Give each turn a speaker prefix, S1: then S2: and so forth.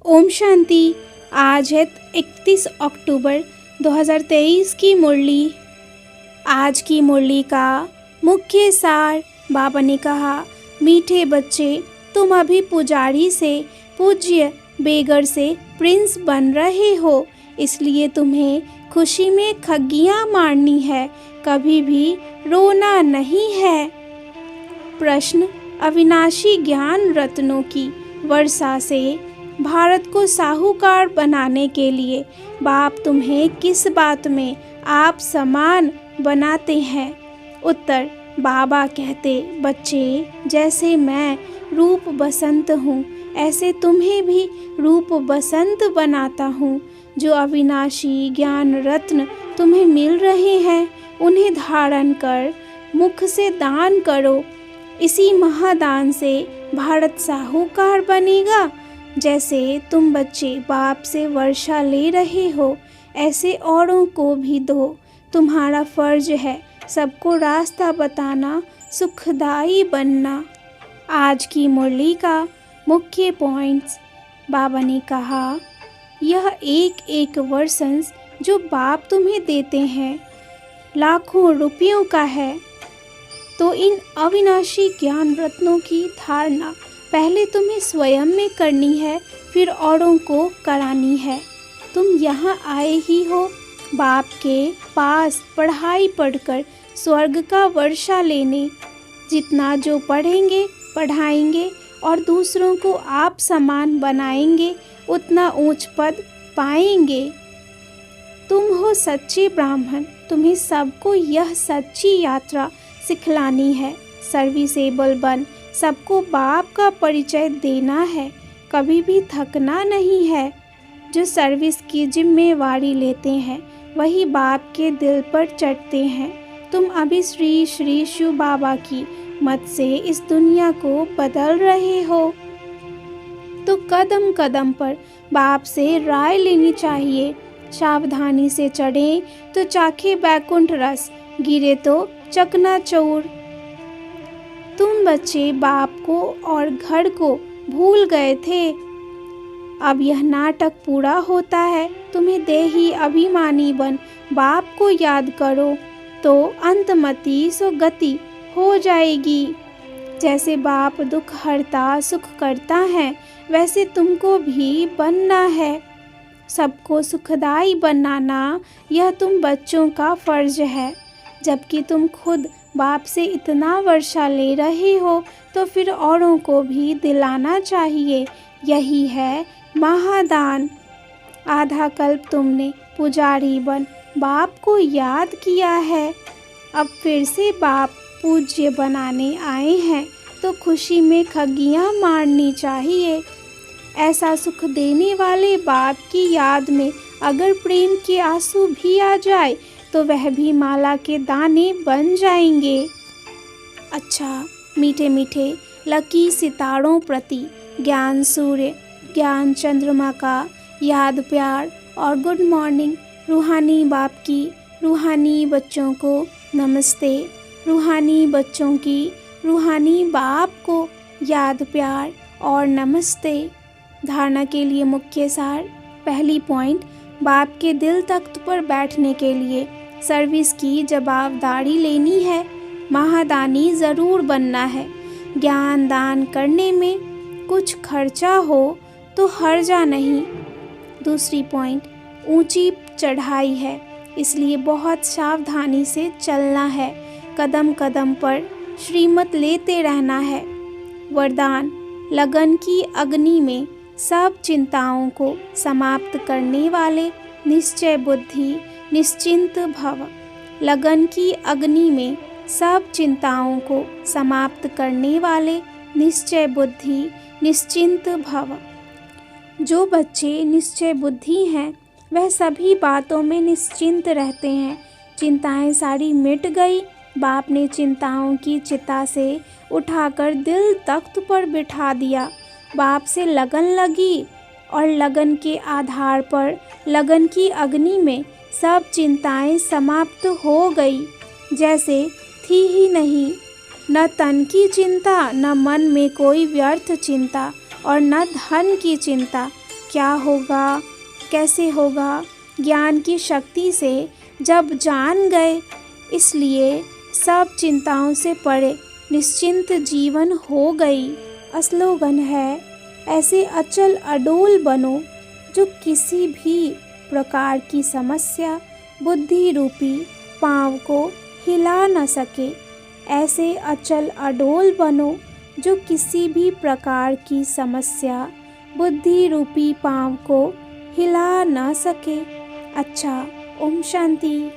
S1: ओम शांति। आज है 31 अक्टूबर 2023 की मुरली। आज की मुरली का मुख्य सार बाबा ने कहा, मीठे बच्चे, तुम अभी पुजारी से पूज्य बेगर से प्रिंस बन रहे हो, इसलिए तुम्हें खुशी में खग्गियाँ मारनी है, कभी भी रोना नहीं है। प्रश्न, अविनाशी ज्ञान रत्नों की वर्षा से भारत को साहूकार बनाने के लिए बाप तुम्हें किस बात में आप समान बनाते हैं? उत्तर, बाबा कहते, बच्चे, जैसे मैं रूप बसंत हूँ, ऐसे तुम्हें भी रूप बसंत बनाता हूँ। जो अविनाशी ज्ञान रत्न तुम्हें मिल रहे हैं, उन्हें धारण कर मुख से दान करो। इसी महादान से भारत साहूकार बनेगा। जैसे तुम बच्चे बाप से वर्षा ले रहे हो, ऐसे औरों को भी दो। तुम्हारा फर्ज है सबको रास्ता बताना, सुखदाई बनना। आज की मुरली का मुख्य पॉइंट्स। बाबा ने कहा, यह एक एक वर्षंस जो बाप तुम्हें देते हैं लाखों रुपयों का है। तो इन अविनाशी ज्ञान रत्नों की धारणा पहले तुम्हें स्वयं में करनी है, फिर औरों को करानी है। तुम यहाँ आए ही हो बाप के पास पढ़ाई पढ़कर स्वर्ग का वर्षा लेने। जितना जो पढ़ेंगे पढ़ाएंगे और दूसरों को आप समान बनाएंगे, उतना ऊंच पद पाएंगे। तुम हो सच्चे ब्राह्मण, तुम्हें सबको यह सच्ची यात्रा सिखलानी है। सर्विसेबल बन सबको बाप का परिचय देना है, कभी भी थकना नहीं है। जो सर्विस की जिम्मेवारी लेते हैं वही बाप के दिल पर चढ़ते हैं। तुम अभी श्री श्री शिव बाबा की मत से इस दुनिया को बदल रहे हो, तो कदम कदम पर बाप से राय लेनी चाहिए। सावधानी से चढ़े तो चाखे बैकुंठ रस, गिरे तो चकनाचूर। तुम बच्चे बाप को और घर को भूल गए थे। अब यह नाटक पूरा होता है। तुम्हें देही अभिमानी बन बाप को याद करो, तो अंतमति सो गति हो जाएगी। जैसे बाप दुख हरता सुख करता है, वैसे तुमको भी बनना है। सबको सुखदाई बनाना यह तुम बच्चों का फर्ज है। जबकि तुम खुद बाप से इतना वर्षा ले रहे हो, तो फिर औरों को भी दिलाना चाहिए। यही है महादान। आधा कल्प तुमने पुजारी बन बाप को याद किया है, अब फिर से बाप पूज्य बनाने आए हैं, तो खुशी में खग्गियाँ मारनी चाहिए। ऐसा सुख देने वाले बाप की याद में अगर प्रेम के आंसू भी आ जाए, तो वह भी माला के दाने बन जाएंगे। अच्छा, मीठे मीठे लकी सितारों प्रति ज्ञान सूर्य, ज्ञान चंद्रमा का याद प्यार और गुड मॉर्निंग। रूहानी बाप की रूहानी बच्चों को नमस्ते। रूहानी बच्चों की रूहानी बाप को याद प्यार और नमस्ते। धारणा के लिए मुख्य सार। पहली पॉइंट, बाप के दिल तख्त पर बैठने के लिए सर्विस की जवाबदारी लेनी है। महादानी ज़रूर बनना है। ज्ञान दान करने में कुछ खर्चा हो तो हर्जा नहीं। दूसरी पॉइंट, ऊंची चढ़ाई है, इसलिए बहुत सावधानी से चलना है। कदम कदम पर श्रीमत लेते रहना है। वरदान, लगन की अग्नि में सब चिंताओं को समाप्त करने वाले निश्चय बुद्धि निश्चिंत भव। लगन की अग्नि में सब चिंताओं को समाप्त करने वाले निश्चय बुद्धि निश्चिंत भव। जो बच्चे निश्चय बुद्धि हैं, वह सभी बातों में निश्चिंत रहते हैं। चिंताएं सारी मिट गई। बाप ने चिंताओं की चिता से उठाकर दिल तख्त पर बिठा दिया। बाप से लगन लगी और लगन के आधार पर लगन की अग्नि में सब चिंताएं समाप्त हो गई, जैसे थी ही नहीं। न तन की चिंता, न मन में कोई व्यर्थ चिंता और न धन की चिंता। क्या होगा, कैसे होगा, ज्ञान की शक्ति से जब जान गए, इसलिए सब चिंताओं से परे निश्चिंत जीवन हो गई। स्लोगन है, ऐसे अचल अडोल बनो जो किसी भी प्रकार की समस्या बुद्धि रूपी पाँव को हिला न सके। ऐसे अचल अडोल बनो जो किसी भी प्रकार की समस्या बुद्धि रूपी पाँव को हिला न सके। अच्छा, ओम शांति।